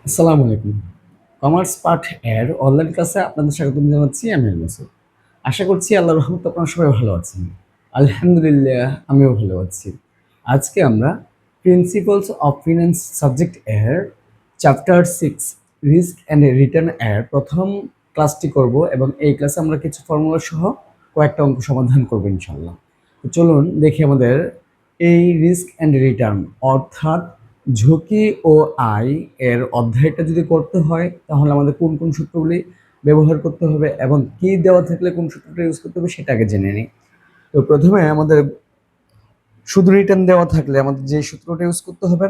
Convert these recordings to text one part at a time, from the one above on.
আসসালামু আলাইকুম। কমার্স পাঠ এর অনলাইন ক্লাসে আপনাদের স্বাগতম জানাচ্ছি আমি মাসুদ। আশা করছি আল্লাহর রহমতে আপনারা সবাই ভালো আছেন। আলহামদুলিল্লাহ আমিও ভালো আছি। আজকে আমরা প্রিন্সিপালস অফ ফিন্যান্স সাবজেক্ট এর চ্যাপ্টার 6 রিস্ক অ্যান্ড রিটার্ন এর প্রথম ক্লাসটি করব এবং এই ক্লাসে আমরা কিছু ফর্মুলা সহ কয়েকটা অঙ্ক সমাধান করব ইনশাআল্লাহ। তো চলুন দেখি আমাদের এই রিস্ক অ্যান্ড রিটার্ন অর্থাৎ ঝুঁকি ও আয় এর অধ্যায়টা যদি করতে হয় তাহলে আমাদের কোন কোন সূত্রগুলি ব্যবহার করতে হবে এবং কি দেওয়া থাকলে কোন সূত্রটা ইউজ করতে হবে সেটা আগে জেনে নিই। তো প্রথমে আমাদের শুধু রিটার্ন দেওয়া থাকলে আমাদের যে সূত্রটা ইউজ করতে হবে,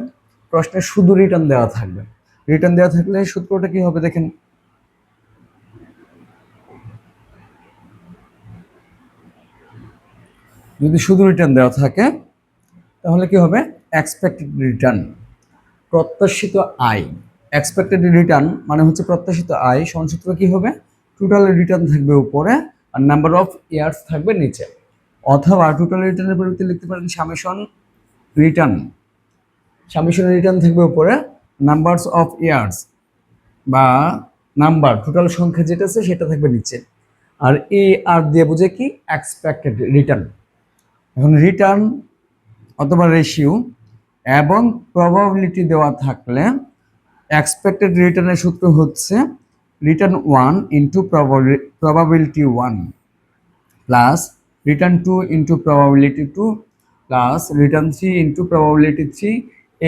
প্রশ্নে শুধু রিটার্ন দেওয়া থাকবে। রিটার্ন দেওয়া থাকলে সূত্রটা কি হবে দেখেন, যদি শুধু রিটার্ন দেওয়া থাকে তাহলে কি হবে, এক্সপেক্টেড রিটার্ন, প্রত্যাশিত আয়। এক্সপেক্টেড রিটার্ন মানে হচ্ছে প্রত্যাশিত আয় সমান সূত্র কি হবে, টোটাল রিটার্ন থাকবে উপরে আর নাম্বার অফ ইয়ার্স থাকবে নিচে। অথবা টোটাল রিটার্নের পরিবর্তে লিখতে পারেন সামেশন রিটার্ন। সামেশন রিটার্ন থাকবে উপরে, নাম্বারস অফ ইয়ার্স বা নাম্বার টোটাল সংখ্যা যেটা আছে সেটা থাকবে নিচে। আর এ আর দিয়ে বোঝে কি, এক্সপেক্টেড রিটার্ন। এখন রিটার্ন অথবা রেশিও এবং প্রবাবিলিটি দেওয়া থাকলে এক্সপেক্টেড রিটার্নের সূত্র হচ্ছে return 1 into probability 1 plus return 2 into probability 2 plus return 3 into probability 3,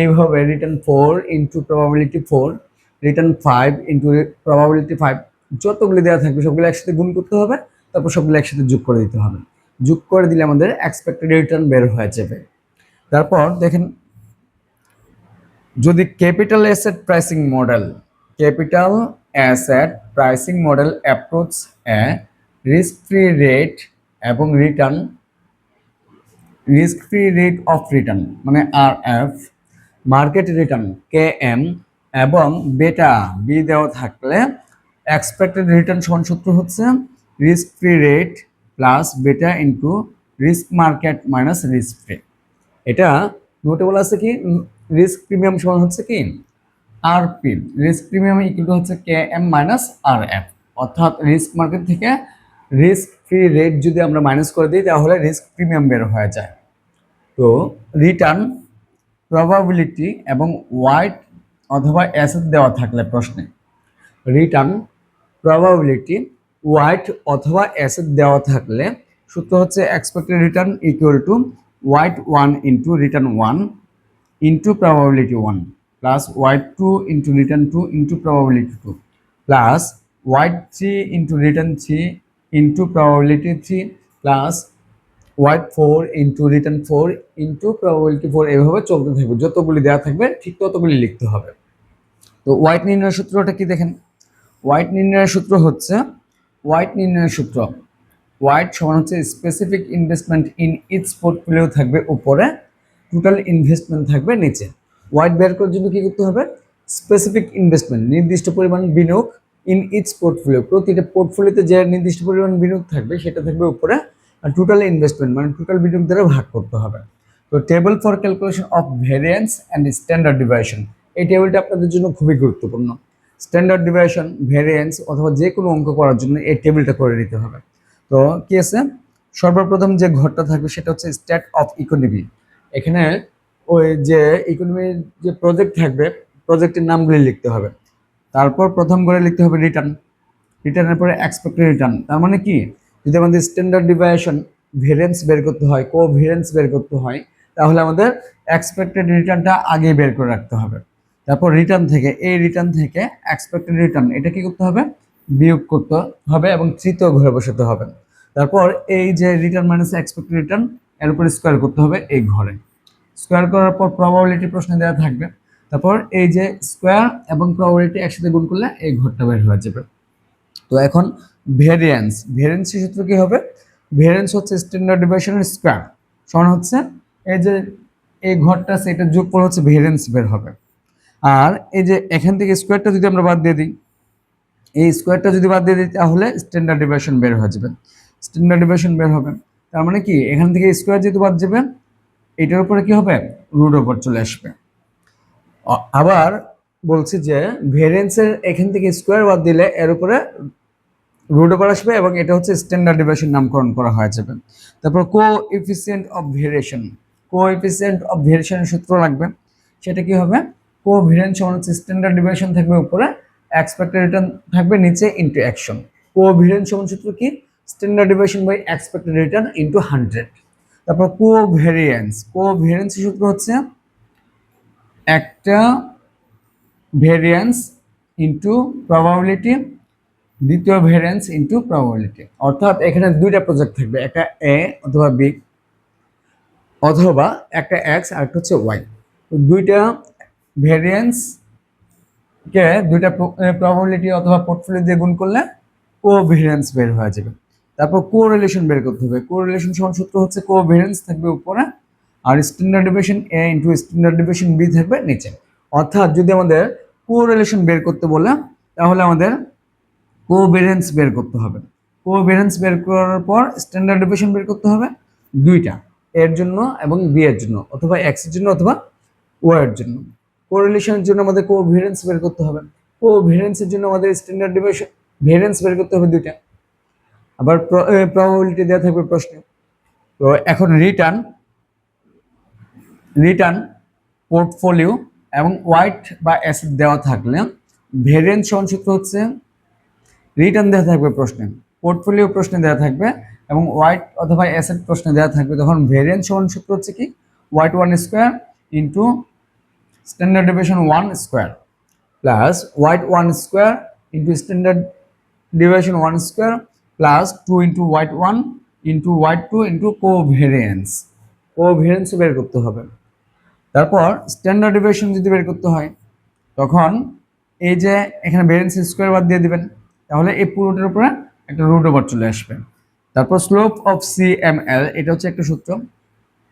এইভাবে return 4 into probability 4, return 5 into probability 5, যতগুলি দেওয়া থাকবে সবগুলো একসাথে গুণ করতে হবে, তারপর সবগুলো একসাথে যোগ করে দিতে হবে। যোগ করে দিলে আমাদের এক্সপেক্টেড রিটার্ন বের হয়ে যাবে। তারপর দেখেন, যদি capital asset pricing model approach এ রিস্ক ফ্রি রেট এবং risk free rate of return মানে আর এফ, মার্কেট রিটার্ন কে এম এবং বেটা বি দেওয়া থাকলে এক্সপেক্টেড রিটার্ন সমান সূত্র হচ্ছে রিস্ক ফ্রি রেট প্লাস বেটা into risk market minus risk free. এটা নোটেবল আছে কি, রিস্ক প্রিমিয়াম সমান হচ্ছে কি আর পি, রিস্ক প্রিমিয়াম ইকুয়াল হচ্ছে কে এম মাইনাস আর এফ, অর্থাৎ রিস্ক মার্কেট থেকে রিস্ক ফ্রি রেট যদি আমরা মাইনাস করে দিই তাহলে রিস্ক প্রিমিয়াম বের হয়ে যায়। তো রিটার্ন, প্রবাবিলিটি এবং ওয়াইট অথবা অ্যাসেট দেওয়া থাকলে প্রশ্নে রিটার্ন, প্রবাবিলিটি, ওয়াইট অথবা অ্যাসেট দেওয়া থাকলে সূত্র হচ্ছে expected return equal to weight 1 into return 1 into probability 1 plus weight 2 into return 2 into probability 2 plus weight 3 into return 3 into probability 3 plus weight 4 into return 4 into probability 4, এভাবে চলতে থাকবে। যতগুলি দেওয়া থাকবে ঠিক ততগুলি লিখতে হবে। তো ওয়াইট নির্ণয়ের সূত্রটা কি দেখেন, ওয়াইট নির্ণয়ের সূত্র হচ্ছে ওয়াইট সমান হচ্ছে specific investment in it's portfolio থাকবে উপরে, টোটাল ইনভেস্টমেন্ট থাকবে নিচে। ওয়াইট বের করার জন্য কি করতে হবে, স্পেসিফিক ইনভেস্টমেন্ট নির্দিষ্ট পরিমাণ বিনিয়োগ, ইন ইটস পোর্টফোলিও প্রতিটা পোর্টফোলিওতে যে নির্দিষ্ট পরিমাণ বিনিয়োগ থাকবে সেটা থাকবে উপরে, আর টোটাল ইনভেস্টমেন্ট মানে টোটাল বিনিয়োগ দ্বারা ভাগ করতে হবে। তো table for calculation of variance and standard deviation, এই টেবিলটা আপনাদের জন্য খুবই গুরুত্বপূর্ণ। স্ট্যান্ডার্ড ডিভিয়েশন, ভেরিয়েন্স অথবা যে কোনো অঙ্ক করার জন্য এই টেবিলটা করে নিতে হবে। তো কি আছে, সর্বপ্রথম যে ঘরটা থাকবে সেটা হচ্ছে স্ট্যাট অফ ইকোনমি। এখানে ওই যে ইকোনমির যে প্রজেক্ট থাকবে প্রজেক্টের নামগুলি লিখতে হবে। তারপর প্রথম ঘরে লিখতে হবে রিটার্ন, রিটার্নের পরে এক্সপেক্টেড রিটার্ন। তার মানে কি, যদি আমাদের স্ট্যান্ডার্ড ডিভিয়েশন ভেরিয়েন্স বের করতে হয়, কোভেরিয়েন্স বের করতে হয়, তাহলে আমাদের এক্সপেক্টেড রিটার্নটা আগে বের করে রাখতে হবে। তারপর রিটার্ন থেকে এক্সপেক্টেড রিটার্ন এটা কি করতে হবে, বিয়োগ করতে হবে এবং তৃতীয় ঘরে বসাতে হবে। তারপর এই যে রিটার্ন মাইনাস এক্সপেক্টেড রিটার্ন এর উপর স্কোয়ার করতে হবে এই ঘরে। স্কোয়ার করার পর প্রবাবিলিটি প্রশ্নে দেওয়া থাকবে, তারপর এই যে স্কোয়ার এবং প্রবাবিলিটি একসাথে গুণ করলে এই ঘরটা বের হয়ে যাবে। তো এখন ভেরিয়েন্সের সূত্র কি হবে, ভেরিয়েন্স হচ্ছে স্ট্যান্ডার্ড ডিভিয়েশনের স্কোয়ার সমান হচ্ছে এই যে এই ঘরটা আছে এটা যোগফল হচ্ছে ভেরিয়েন্স বের হবে। আর এই যে এখান থেকে স্কোয়ারটা যদি আমরা বাদ দিয়ে দিই, এই স্কোয়ারটা যদি বাদ দিয়ে দিই তাহলে স্ট্যান্ডার্ড ডিভিয়েশন বের হয়ে যাবে, স্ট্যান্ডার্ড ডিভিয়েশন বের হবে। তার মানে কি, এখান থেকে স্কোয়ার যেহেতু বাদ যাবে এটার উপরে কি হবে, রুট ওভার চলে আসবে। আবার বলছি যে ভেরিয়েন্সের এখান থেকে স্কোয়ার বাদ দিলে এর উপরে রুট ওভার আসবে এবং এটা হচ্ছে স্ট্যান্ডার্ড ডেভিয়েশন নামকরণ করা হয়ে যাবে। তারপর coefficient of variation, coefficient of ভেরিয়েশনের সূত্র লাগবে। সেটা কি হবে? কোভেরিয়েন্স সমান হচ্ছে স্ট্যান্ডার্ড ডেভিয়েশন থাকবে উপরে, এক্সপেক্টেড রিটার্ন থাকবে নিচে ইনটু অ্যাকশন। কোভেরিয়েন্স সমান সূত্র কি? Standard deviation by expected return into 100। তারপর কোভেরিয়েন্স, কোভেরিয়েন্সের সূত্র হচ্ছে একটা ভেরিয়েন্স ইনটু প্রবাবিলিটি, দ্বিতীয় ভেরিয়েন্স ইনটু প্রবাবিলিটি। অর্থাৎ এখানে দুইটা প্রজেক্ট থাকবে, একটা এ অথবা বি অথবা একটা এক্স আর একটা হচ্ছে ওয়াই। দুইটা ভেরিয়েন্সকে দুইটা প্রবাবিলিটি অথবা পোর্টফোলিও দিয়ে গুণ করলে কোভেরিয়েন্স বের হয়ে যাবে। তারপর কোরিলেশন বের করতে হবে। কোরিলেশন সমান সূত্র হচ্ছে কোভেরিয়েন্স থাকবে উপরে আর স্ট্যান্ডার্ড ডেভিয়েশন এ ইনটু স্ট্যান্ডার্ড ডেভিয়েশন বি থাকবে নিচে। অর্থাৎ যদি আমাদের কোরিলেশন বের করতে বলে তাহলে আমাদের কোভেরিয়েন্স বের করতে হবে। কোভেরিয়েন্স বের করার পর স্ট্যান্ডার্ড ডেভিয়েশন বের করতে হবে দুইটা, এর জন্য এবং বি এর জন্য, অথবা এক্স এর জন্য অথবা ওয়াই এর জন্য। কোরিলেশনের জন্য আমাদের কোভেরিয়েন্স বের করতে হবে, কোভেরিয়েন্সের জন্য আমাদের স্ট্যান্ডার্ড ডেভিয়েশন ভেরিয়েন্স বের করতে হবে দুইটা, আবার প্রবাবিলিটি দেওয়া থাকবে প্রশ্নে। তো এখন রিটার্ন, রিটার্ন পোর্টফোলিও এবং ওয়াইট বা অ্যাসেট দেওয়া থাকলে ভেরিয়েন্স সমান সূত্র হচ্ছে রিটার্ন দেওয়া থাকবে প্রশ্নে, পোর্টফোলিও প্রশ্নে দেওয়া থাকবে এবং ওয়াইট অথবা অ্যাসেট প্রশ্নে দেওয়া থাকবে। তখন ভেরিয়েন্স সমান সূত্র হচ্ছে কি? Weight one square into standard deviation one square plus weight one square into standard deviation one square plus two into weight one into weight two into covariance. Covariance বের করতে হবে। তারপর স্ট্যান্ডার্ড ডেভিয়েশন যদি বের করতে হয় তখন এই যে এখানে ভেরিয়েন্স স্কোয়ার বাদ দিয়ে দিবেন, তাহলে এই পুরোটার উপরে একটা রুট ওভার চলে আসবে। তারপর স্লোপ অফ সিএমএল, এটা হচ্ছে একটা সূত্র,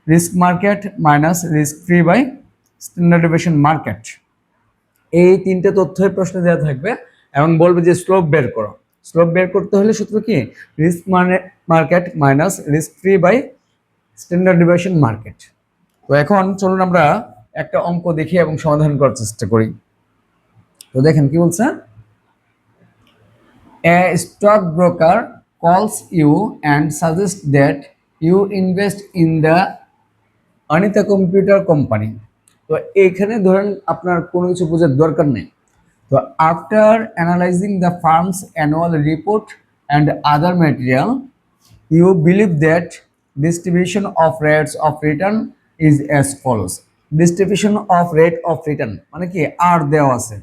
risk market minus risk free by standard deviation market. এই তিনটে তথ্যের প্রশ্নে দেওয়া থাকবে এবং বলবে যে স্লোপ বের করো। স্লোপ বের করতে হলে সূত্র কি? Risk market minus risk free by standard deviation market. তো এখন চলুন আমরা একটা অঙ্ক দেখি এবং সমাধান করার চেষ্টা করি। তো দেখেন কি বলছে, a stock broker calls you and suggest that you invest in the Anita computer company. তো এখানে ধরেন আপনার কোনো কিছু বোঝার দরকার নেই। তো after analysing the firm's annual report and other material you believe that distribution of rates of return is as follows. Distribution of rate of return মানে কি? আর দেওয়া আছে,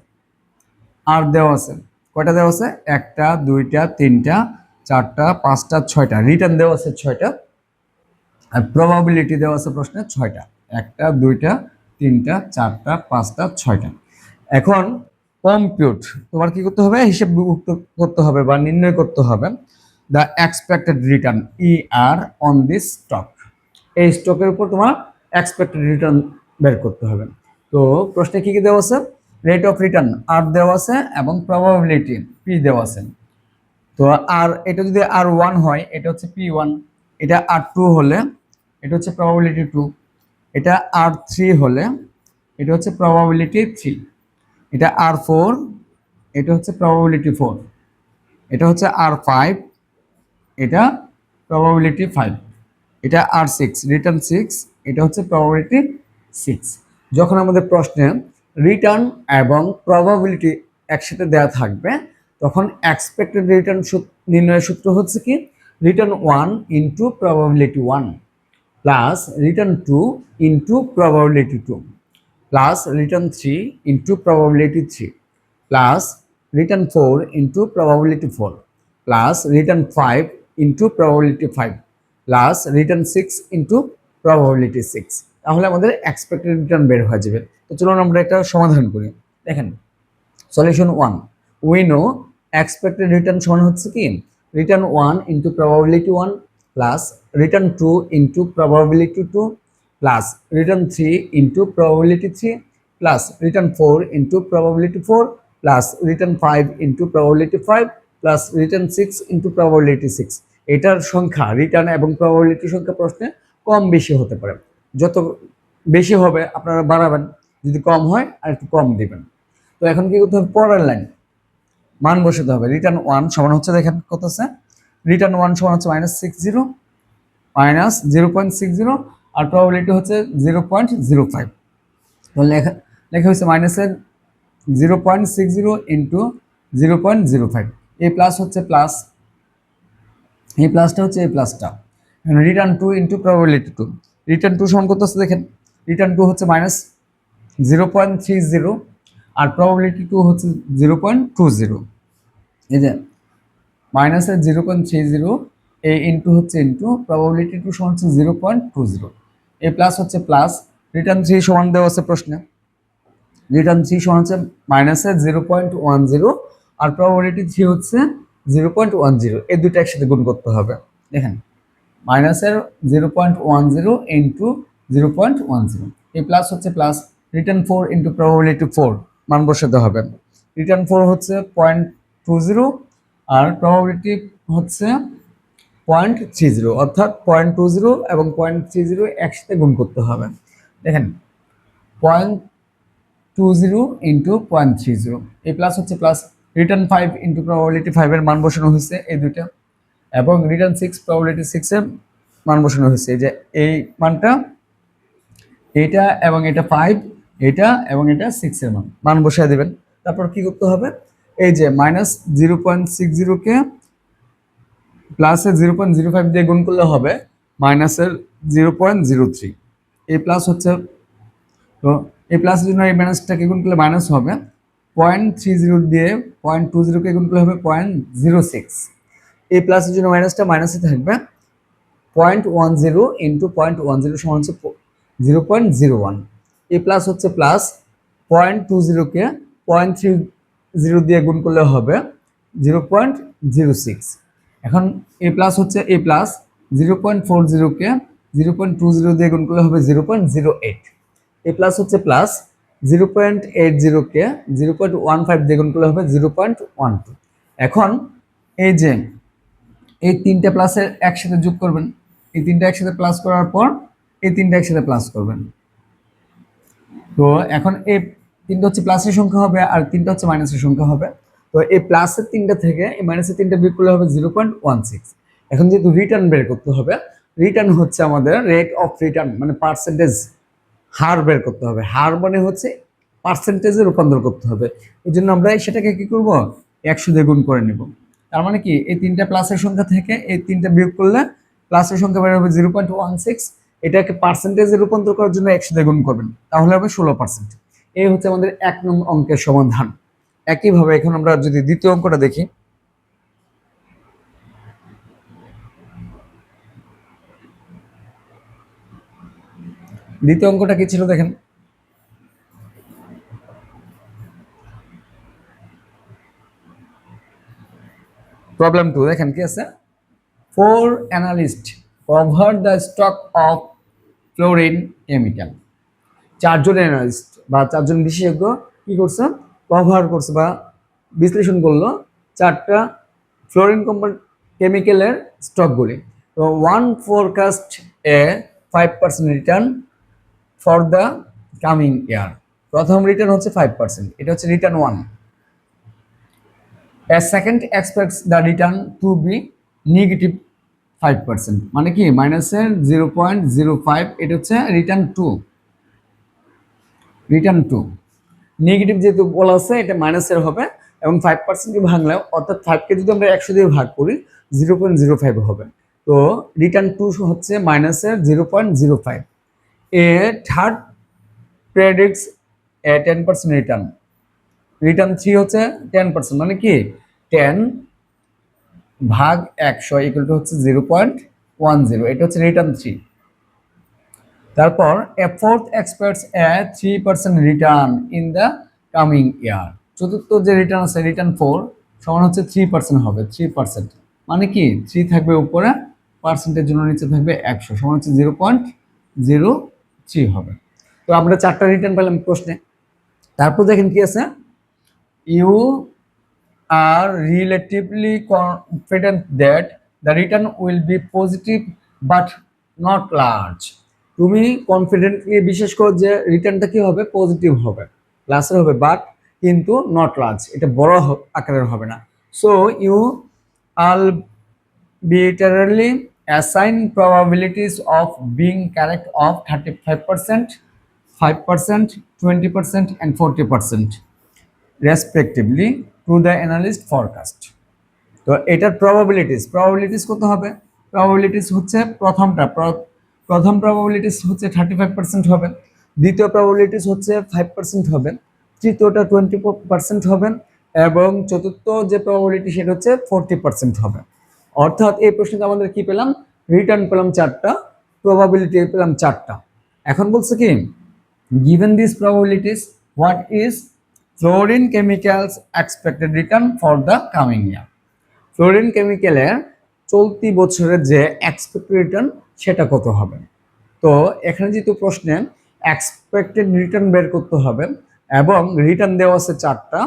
আর দেওয়া আছে, কয়টা দেওয়া আছে? একটা, দুইটা, তিনটা, চারটা, পাঁচটা, ছয়টা। রিটার্ন দেওয়া আছে ছয়টা আর প্রবাবিলিটি দেওয়া আছে প্রশ্নে ছয়টা। একটা, দুইটা, তিনটা, চারটা, পাঁচটা, ছয়টা। এখন কম্পিউট, তোমার কি করতে হবে? হিসেব করতে হবে বা নির্ণয় করতে হবে the expected return ER on this stock. এই স্টকের উপর তোমার এক্সপেক্টেড রিটার্ন বের করতে হবে। তো প্রশ্নে কি কি দেওয়া আছে? রেট অফ রিটার্ন R দেওয়া আছে এবং প্রবাবিলিটি P দেওয়া আছে। তো আর এটা যদি R1 হয় এটা হচ্ছে P1, এটা R2 হলে এটা হচ্ছে প্রবাবিলিটি 2, এটা R3 হলে এটা হচ্ছে প্রবাবিলিটি 3, এটা R4, এটা হচ্ছে প্রবাবিলিটি 4, এটা হচ্ছে R5, এটা প্রবাবিলিটি 5, এটা R6 রিটার্ন 6, এটা হচ্ছে প্রবাবিলিটি 6। যখন আমাদের প্রশ্নে রিটার্ন এবং প্রবাবিলিটি একসাথে দেওয়া থাকবে তখন এক্সপেক্টেড রিটার্ন নির্ণয়ের সূত্র হচ্ছে কি? Return 1 into probability 1 plus return 2 into probability 2 plus return 3 into probability 3 plus return 4 into probability 4 plus return 5 into probability 5 plus return 6 into probability 6। তাহলে আমাদের এক্সপেক্টেড রিটার্ন বের হয়ে যাবে। তো চলুন আমরা একটা সমাধান করি। দেখেন solution 1, we know expected return সমান হচ্ছে কি? Return 1 into probability 1 plus return 2 into probability 2 plus return 3 into probability 3 plus return 4 into probability 4 plus return 5 into probability 5 plus return 6 into probability 6। এটার সংখ্যা রিটার্ন এবং প্রবাবিলিটি সংখ্যা প্রশ্নে কম বেশি হতে পারে। যত বেশি হবে আপনারা বাড়াবেন, যদি কম হয় আর একটু কম দিবেন। তো তো এখন কি করতে হবে, পরের লাইন মান বসাতে হবে। রিটার্ন 1 সমান হচ্ছে, দেখেন কত আছে, রিটার্ন 1 সমান হচ্ছে -60 -0.60, আর প্রবাবিলিটি হচ্ছে 0.05। তাহলে লেখা লেখা হয়েছে মাইনাসের 0.60 ইন্টু 0.05। এই প্লাস হচ্ছে প্লাস, এই প্লাসটা হচ্ছে এই প্লাসটা। রিটার্ন 2 ইন্টু প্রবাবিলিটি 2, রিটার্ন 2 সমান কত আছে দেখেন, রিটার্ন 2 হচ্ছে -0.30, আর প্রবাবিলিটি 2 হচ্ছে 0.20। এই যে মাইনাসের 0.30 এই ইন্টু হচ্ছে ইন্টু প্রবাবিলিটি 2 সমান হচ্ছে 0.20। এই প্লাস হচ্ছে প্লাস, রিটার্ন 3 সমান দেওয়া আছে প্রশ্নে, রিটার্ন 3 সমান হচ্ছে মাইনাসের 0.10, আর প্রবাবিলিটি 3 হচ্ছে 0.10। এই দুটো একসাথে গুণ করতে হবে। দেখেন মাইনাসের 0.10 ইন্টু 0.10, এই প্লাস হচ্ছে প্লাস, রিটার্ন 4 ইন্টু প্রবাবিলিটি 4 মান বসাতে হবে। রিটার্ন 4 হচ্ছে 0.20, আর প্রবাবিলিটি হচ্ছে 0.30, অর্থাৎ 0.20 এবং 0.30 একসাথে গুণ করতে হবে। দেখেন 0.20 ইন্টু 0.30, এই প্লাস হচ্ছে প্লাস, রিটার্ন 5 ইন্টু প্রবাবিলিটি 5 এর মান বসানো হয়েছে এই দুইটা, এবং রিটার্ন 6 প্রবাবিলিটি 6 এর মান বসানো হয়েছে। যে এই মানটা, এটা এবং এটা 5, এটা এবং এটা 6 এর মান বসায় দিবেন। তারপর কি করতে হবে, এই যে -0.60 কে প্লাসের 0.05 দিয়ে গুণ করলে হবে মাইনাসের 0.03। এই প্লাস হচ্ছে, তো এই প্লাসের জন্য এই মাইনাসটাকে গুণ করলে মাইনাস হবে, 0.30 দিয়ে 0.20 কে গুণ করলে হবে 0.06। এই প্লাসের জন্য মাইনাসটা মাইনাসে থাকবে, 0.10 ইন্টু 0.10 সমান হচ্ছে 0.01। এই প্লাস হচ্ছে প্লাস, 0.20 কে 0.30 দিয়ে গুণ করলে হবে 0.06। এখন এ প্লাস হচ্ছে এ প্লাস, 0.40 কে 0.20 দিয়ে গুণ করলে হবে 0.08। এ প্লাস হচ্ছে প্লাস, 0.80 কে 0.15 দিয়ে গুণ করলে হবে 0.12। এখন এই যে এই তিনটে প্লাসের একসাথে যোগ করবেন, এই তিনটা একসাথে প্লাস করার পর এই তিনটা একসাথে প্লাস করবেন। তো এখন এই তিনটা হচ্ছে প্লাসের সংখ্যা হবে, আর তিনটা হচ্ছে মাইনাসের সংখ্যা হবে। তো এই প্লাসের তিনটা থেকে এই মাইনাসের তিনটা বিয়োগ করলে হবে 0.16। এখন যেহেতু রিটার্ন বের করতে হবে, রিটার্ন হচ্ছে আমাদের রেট অফ রিটার্ন, মানে পার্সেন্টেজ, হার বের করতে হবে। হার মানে হচ্ছে পার্সেন্টেজে রূপান্তর করতে হবে। এই জন্য আমরা সেটাকে কি করব, 100 দিয়ে গুণ করে নেব। তার মানে কি, এই তিনটা প্লাসের সংখ্যা থেকে এই তিনটা বিয়োগ করলে প্লাসের সংখ্যা বের হবে 0.16। এটাকে পার্সেন্টেজে রূপান্তর করার জন্য 100 দিয়ে গুণ করবেন, তাহলে হবে 16%। এই হচ্ছে আমাদের 1 নং অঙ্কের সমাধান। একইভাবে এখন আমরা যদি দ্বিতীয় অঙ্কটা দেখি, দ্বিতীয় অঙ্কটা কি ছিল দেখেন, প্রবলেম 2 দেখেন কি আছে, 4 analyst cover the stock of fluorine chemical. 4জন অ্যানালিস্ট বা 4জন বিশেষজ্ঞ কি করছে, কভার করছে বা বিশ্লেষণ করলো 4টা ফ্লোরিন কেমিক্যালের স্টকগুলি। তো one forecast A 5% return for the coming ইয়ার। প্রথম রিটার্ন হচ্ছে 5%, এটা হচ্ছে return 1। A second expects the return to be negative 5%, মানে কি মাইনাসের 0.05, এটা হচ্ছে রিটার্ন 2। রিটার্ন 2 নেগেটিভ যেহেতু বলা আছে, এটা মাইনাসের হবে, এবং 5% ভাঙলেও, অর্থাৎ 5কে যদি আমরা 100 দিয়ে ভাগ করি 0.05 হবে। তো রিটার্ন 2 হচ্ছে মাইনাসের 0.05। এ থার্ড প্রেডিক্টস এ 10% রিটার্ন, রিটার্ন 3 হচ্ছে 10%, মানে কি 10 ভাগ 100 ইকুয়াল টু হচ্ছে 0.10, এটা হচ্ছে রিটার্ন 3। তারপর a fourth expects a 3% return in the coming year. চতুর্থ যে রিটার্ন আছে রিটার্ন 4 সমান হচ্ছে 3% হবে, 3%, মানে কি 3 থাকবে উপরে, পার্সেন্টের জন্য নিচে থাকবে 100, সমান হচ্ছে 0.03 হবে। তো আমরা 4টা রিটার্ন পেলাম প্রশ্নে। তারপর দেখেন কি আছে, you are relatively confident that the return will be positive but not large. তুমি কনফিডেন্টলি বিশ্বাস করো যে রিটার্নটা কি হবে, পজিটিভ হবে, প্লাসের হবে, বাট কিন্তু নট লার্জ, এটা বড় আকারের হবে না। So you arbitrarily assign probabilities of being correct of 35%, 5%, 20% and 40% respectively to the analyst forecast. তো এটার প্রবাবিলিটিস কত হবে? প্রবাবিলিটিস হচ্ছে প্রথম প্রবাবিলিটিস হচ্ছে 35% হবে, দ্বিতীয় প্রবাবিলিটিস হচ্ছে 5% হবে, তৃতীয়টা 20% হবে এবং চতুর্থ যে প্রবাবিলিটি সেটা হচ্ছে 40% হবে। অর্থাৎ এই প্রশ্নটা আমাদের কি পেলাম? রিটার্ন পেলাম 4টা, প্রবাবিলিটি পেলাম 4টা। এখন বলছে কি, given these probabilities, what is fluorine chemicals expected return for the coming year? Fluorine কেমিক্যালের চলতি বছরের যে এক্সপেক্টেড রিটার্ন সেটা কত হবে? তো এখানে যেহেতু প্রশ্নে এক্সপেক্টেড রিটার্ন বের করতে হবে এবং রিটার্ন দেওয়া আছে 4টা,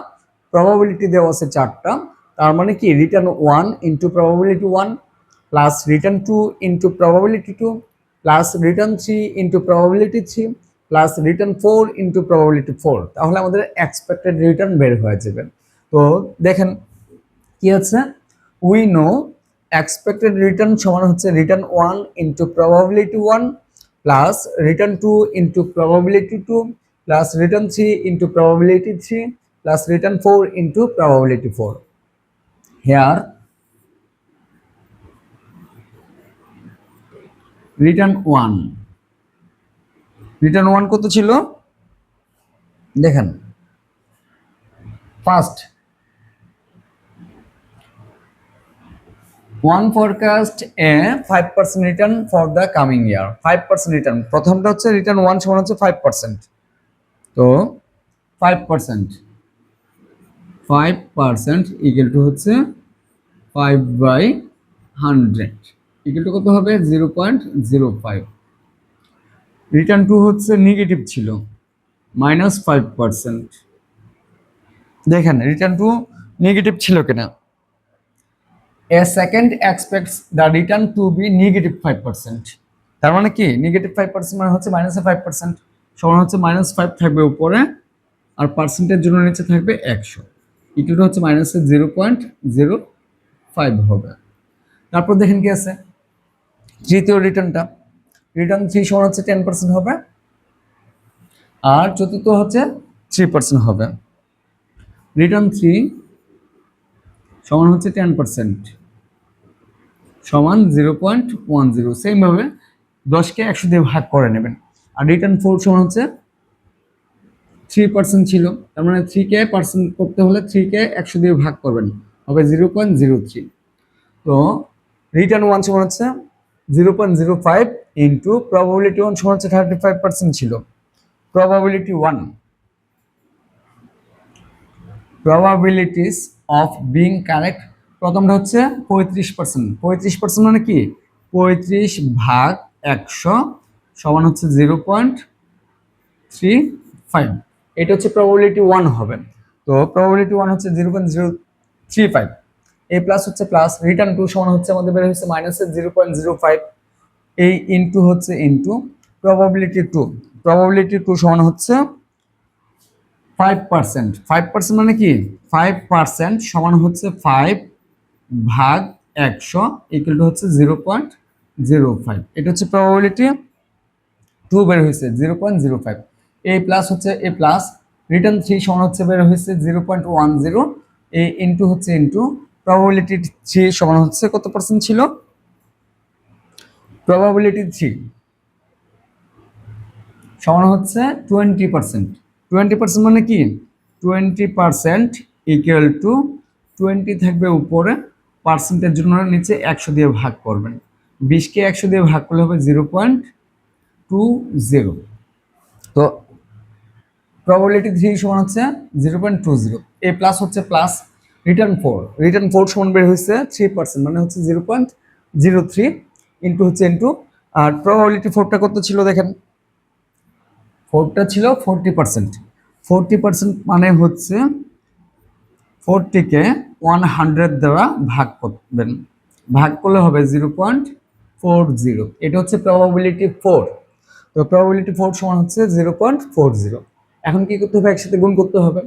প্রবাবিলিটি দেওয়া আছে 4টা, তার মানে কি return 1 into probability 1 plus return 2 into probability 2 plus return 3 into probability 3 plus return 4 into probability 4, তাহলে আমাদের এক্সপেক্টেড রিটার্ন বের হয়ে যাবে। তো দেখেন কি আছে, we know expected return সমান হচ্ছে return 1 into probability 1 plus return 2 into probability 2 plus return 3 into probability 3 plus return 4 into probability 4. Here return 1 কত ছিল দেখেন, first one forecast a 5% return for the coming year, 5% return, প্রথমটা হচ্ছে return 1 সমান হচ্ছে 5%, তো 5% ইকুয়াল টু হচ্ছে 5/100 ইকুয়াল টু কত হবে 0.05। রিটার্ন 2 হচ্ছে নেগেটিভ ছিল -5%, দেখেন রিটার্ন 2 নেগেটিভ ছিল কিনা। A second expects the return to be -5%, তার মানে কি -5% মানে হচ্ছে -5% সমান হচ্ছে -5 থাকবে উপরে আর পার্সেন্টের জন্য নিচে থাকবে 100, ইকুয়াল হচ্ছে -0.05 হবে। তারপর দেখেন কি আছে, তৃতীয় রিটার্ন 3 সমান হচ্ছে 10% হবে আর চতুর্থ হচ্ছে 3% হবে। রিটার্ন 3 সমান হচ্ছে 10% সমান 0.10, সেম ভাবে 10কে 100 দিয়ে ভাগ করে নেবেন। আর রিটার্ন 4 সমান হচ্ছে 3% ছিল, তার মানে 3কে পার্সেন্ট করতে হলে 3কে 100 দিয়ে ভাগ করবেন, হবে 0.03। তো রিটার্ন 1 সমান হচ্ছে 0.05 ইন্টু প্রবাবিলিটি 1 সমান হচ্ছে 35% ছিল, probability 1 probabilities of being correct প্রথমটা হচ্ছে 35%, 35% মানে কি 35/100 সমান হচ্ছে 0.35, এটা হচ্ছে প্রবাবিলিটি 1 হবে। তো প্রবাবিলিটি 1 হচ্ছে 0.035, এ প্লাস হচ্ছে প্লাস, রিটার্ন 2 সমান হচ্ছে আমাদের বের হচ্ছে -0.05, এই ইনটু হচ্ছে ইনটু প্রবাবিলিটি 2 সমান হচ্ছে 5%, 5% মানে কি 5% সমান হচ্ছে 5/100 ইকুয়াল টু হচ্ছে 0.05, এটা হচ্ছে প্রবাবিলিটি 2 বের হয়েছে 0.05। এ প্লাস হচ্ছে এ প্লাস, রিটার্ন 3 সমান হচ্ছে বের হয়েছে 0.10, এ ইনটু হচ্ছে ইনটু প্রবাবিলিটি 3 সমান হচ্ছে কত পার্সেন্ট ছিল, প্রবাবিলিটি 3 সমান হচ্ছে 20%, 20% মানে কি 20% ইকুয়াল টু 20 থাকবে উপরে, পার্সেন্টের জন্য নিচে 100 দিয়ে ভাগ করবেন, 20কে 100 দিয়ে ভাগ করলে হবে 0.20। তো প্রবাবিলিটি 3 সমান হচ্ছে 0.20, এ প্লাস হচ্ছে প্লাস, রিটার্ন 4 সমান বের হয়েছে 3% মানে হচ্ছে 0.03 ইন্টু হচ্ছে ইন্টু, আর প্রবাবিলিটি 4টা কত ছিল দেখেন, 4টা ছিল 40%, 40% মানে হচ্ছে 40কে 100 দ্বারা ভাগ করবেন, ভাগ করলে হবে 0.40, এটা হচ্ছে প্রবাবিলিটি 4। তো প্রবাবিলিটি 4 সমান হচ্ছে 0.40। এখন কি করতে হবে, একসাথে গুণ করতে হবে।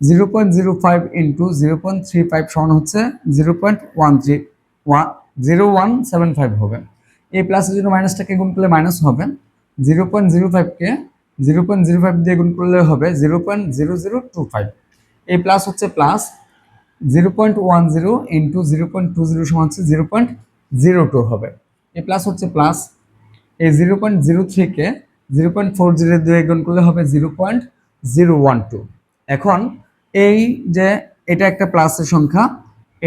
0.05 ইন্টু 0.35 সমান হচ্ছে 0.0175 হবে। এই প্লাসের জন্য মাইনাসটাকে গুণ করলে মাইনাস হবে, 0.05কে 0.05 দিয়ে গুণ করলে হবে 0.0025। এই প্লাস হচ্ছে প্লাস, 0.10 ইন্টু 0.20 সমান হচ্ছে 0.02 হবে। এই প্লাস হচ্ছে প্লাস, এই 0.03কে 0.40 দিয়ে গুণ করলে হবে 0.012। এখন এই যে এটা একটা প্লাসের সংখ্যা,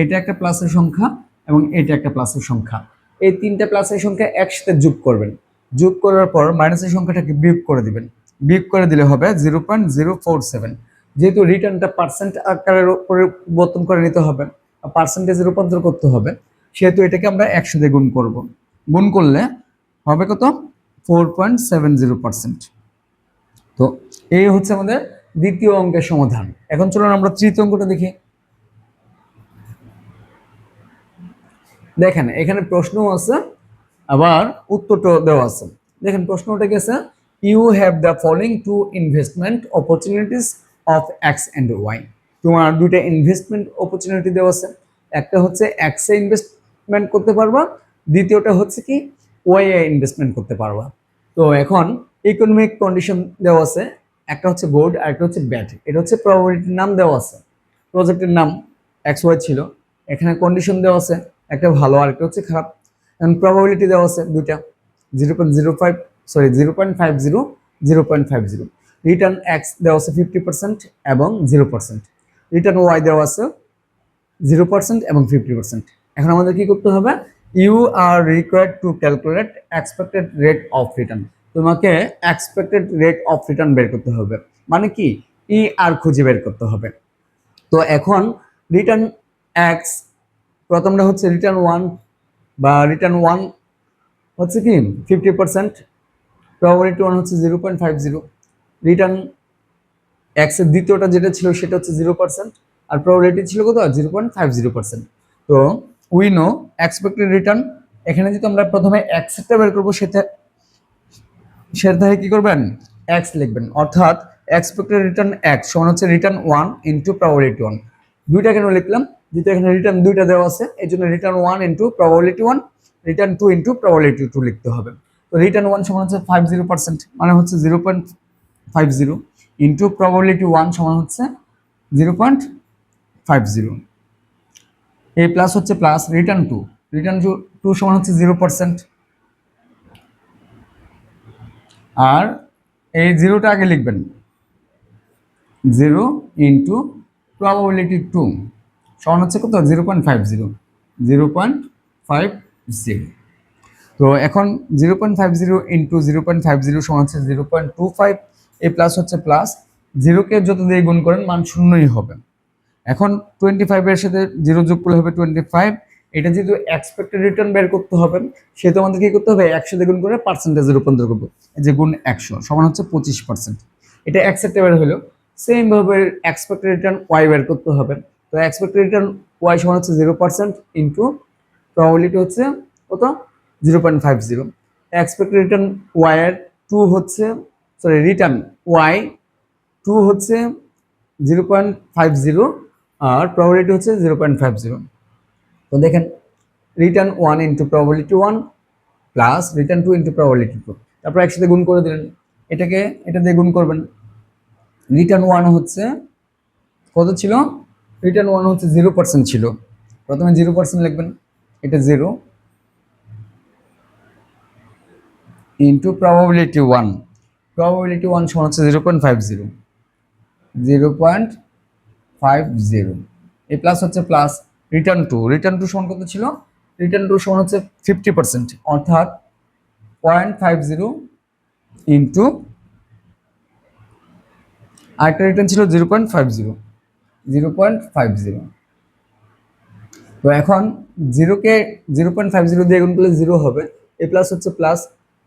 এটা একটা প্লাসের সংখ্যা এবং এটা একটা প্লাসের সংখ্যা, এই তিনটা প্লাসের সংখ্যা একসাথে যোগ করবেন। যোগ করার পর মাইনাসের সংখ্যাটাকে বিয়োগ করে দিবেন, বিয়োগ করে দিলে হবে 0.047। যেহেতু রিটার্নটা পার্সেন্ট আকারে পরিবর্তন করে নিতে হবে, পার্সেন্টেজে রূপান্তর করতে হবে, সেহেতু এটাকে আমরা 100 দিয়ে গুণ করব। গুণ করলে হবে কত? 4.70%। তো এই হচ্ছে আমাদের দ্বিতীয় অঙ্কের সমাধান। এখন চলুন আমরা তৃতীয় অঙ্কটা দেখি। দেখেন এখানে প্রশ্নও আছে আবার উত্তরটাও দেওয়া আছে। দেখেন প্রশ্নটা কি আছে, you have the following two investment opportunities of X and Y. তোমার দুইটা ইনভেস্টমেন্ট অপরচুনিটি দেওয়া আছে, একটা হচ্ছে এক্সে ইনভেস্টমেন্ট করতে পারবা, দ্বিতীয়টা হচ্ছে কি ওয়াই এ ইনভেস্টমেন্ট করতে পারবা। তো এখন ইকোনমিক কন্ডিশন দেওয়া আছে, একটা হচ্ছে গুড আর একটা হচ্ছে ব্যাড। এটা হচ্ছে প্রবাবিলিটির নাম দেওয়া আছে, প্রজেক্টের নাম এক্স ওয়াই ছিল, এখানে কন্ডিশন দেওয়া আছে, একটা ভালো আর একটা হচ্ছে খারাপ। এখন প্রবাবিলিটি দেওয়া আছে দুইটা, 0.05 সরি 0.50 0.50। রিটার্ন এক্স দেওয়া আছে 50% এবং 0%। রিটার্ন ওয়াই দেওয়া আছে 0% এবং 50%। এখন আমাদের কি করতে হবে, you are required to calculate expected rate of return. তোমাকে এক্সপেক্টেড রেট অফ রিটার্ন বের করতে হবে, মানে কি ই আর খুঁজে বের করতে হবে। তো এখন রিটার্ন এক্স, প্রথমটা হচ্ছে রিটার্ন ওয়ান বা রিটার্ন ওয়ান হচ্ছে কি 50%, প্রবাবিলিটি ওয়ান হচ্ছে 0.50, রিটার্ন এক্সের দ্বিতীয়টা যেটা ছিল সেটা হচ্ছে 0%, আর প্রবাবিলিটি ছিল কত 0.50%। তো উই নো এক্সপেক্টেড রিটার্ন, এখানে যদি আমরা প্রথমে এক্সটা বের করবো সেটা কি করবেন, এক্স লিখবেন, অর্থাৎ এক্সপেক্টেড রিটার্ন এক্স সমান হচ্ছে return one into probability one. দুইটা কেন লিখলাম, যেহেতু এখানে রিটার্ন দুইটা দেওয়া আছে এই জন্য return one into probability one, return two into probability two লিখতে হবে। তো রিটার্ন ওয়ান সমান হচ্ছে 50%, মানে হচ্ছে 0.50 ইন্টু প্রবাবিলিটি ওয়ান সমান হচ্ছে 0.50। এই প্লাস হচ্ছে প্লাস, রিটার্ন টু সমান হচ্ছে 0%, আর এই জিরোটা আগে লিখবেন, 0 ইন্টু প্রবাবিলিটি টু সমান হচ্ছে কত 0.50 0.50। তো এখন 0.50 ইন্টু 0.50 সমান হচ্ছে 0.25। এই প্লাস হচ্ছে প্লাস, জিরোকে যত দিয়ে গুণ করেন মান শূন্যই হবে। এখন 25 এর সাথে 0 যোগ করলে হবে 25। এটা যেহেতু এক্সপেক্টেড রিটার্ন বের করতে হবে, সেহেতু আমাদের কি করতে হবে 100 দিয়ে গুণ করে পার্সেন্টেজে রূপান্তর করবো। এই যে গুণ 100 সমান হচ্ছে 25%। এটা অ্যাকসেপ্টেবল হলো। সেম ভাবে এক্সপেক্টেড রিটার্ন ওয়াই বের করতে হবে। তো এক্সপেক্টেড রিটার্ন ওয়াই সমান হচ্ছে 0% ইন্টু প্রবাবিলিটি হচ্ছে কত 0.50। এক্সপেক্টেড রিটার্ন ওয়াই এর টু হচ্ছে সরি রিটার্ন ওয়াই টু হচ্ছে 0.50 আর প্রবাবিলিটি হচ্ছে 0.50। তো দেখেন return one into probability one plus return two into probability two, তারপর একসাথে গুণ করে দিলেন, এটাকে এটা দিয়ে গুণ করবেন। রিটার্ন ওয়ান হচ্ছে কত ছিল, রিটার্ন ওয়ান হচ্ছে 0% ছিল, প্রথমে 0% লিখবেন, এটা 0 into probability one, probability one সমান হচ্ছে 0.50 0.50। এই প্লাস হচ্ছে প্লাস, রিটার্ন টু সমান কত ছিল, রিটার্ন টু সমান হচ্ছে 50%, অর্থাৎ 0.50 ইন্টু আরেকটা রিটার্ন ছিল 0.50। তো এখন জিরোকে 0.50 দিয়ে গুণ করলে 0 হবে। এ প্লাস হচ্ছে প্লাস,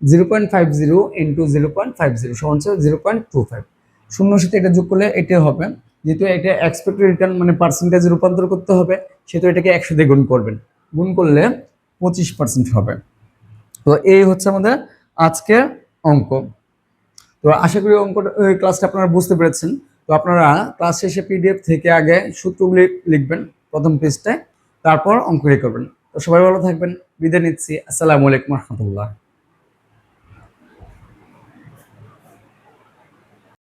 0.50 ইন্টু 0.50 সমান হচ্ছে 0.25। শূন্যর সাথে এটা যোগ করলে এটা হবে, যেহেতু এটা এক্সপেক্টেড রিটার্ন মানে পার্সেন্টেজে রূপান্তর করতে হবে, সেহেতু এটাকে 100 দিয়ে গুণ করবেন, গুণ করলে 25% হবে। তো এই হচ্ছে আমাদের আজকের অঙ্ক। তো আশা করি অঙ্কটা ক্লাসটা আপনারা বুঝতে পেরেছেন। তো আপনারা ক্লাস শেষে পিডিএফ থেকে আগে সূত্রগুলি লিখবেন প্রথম পেজটায়, তারপর অঙ্কগুলি করবেন। তো সবাই ভালো থাকবেন, বিদায় নিচ্ছি। আসসালামু আলাইকুম রহমতুল্লাহ।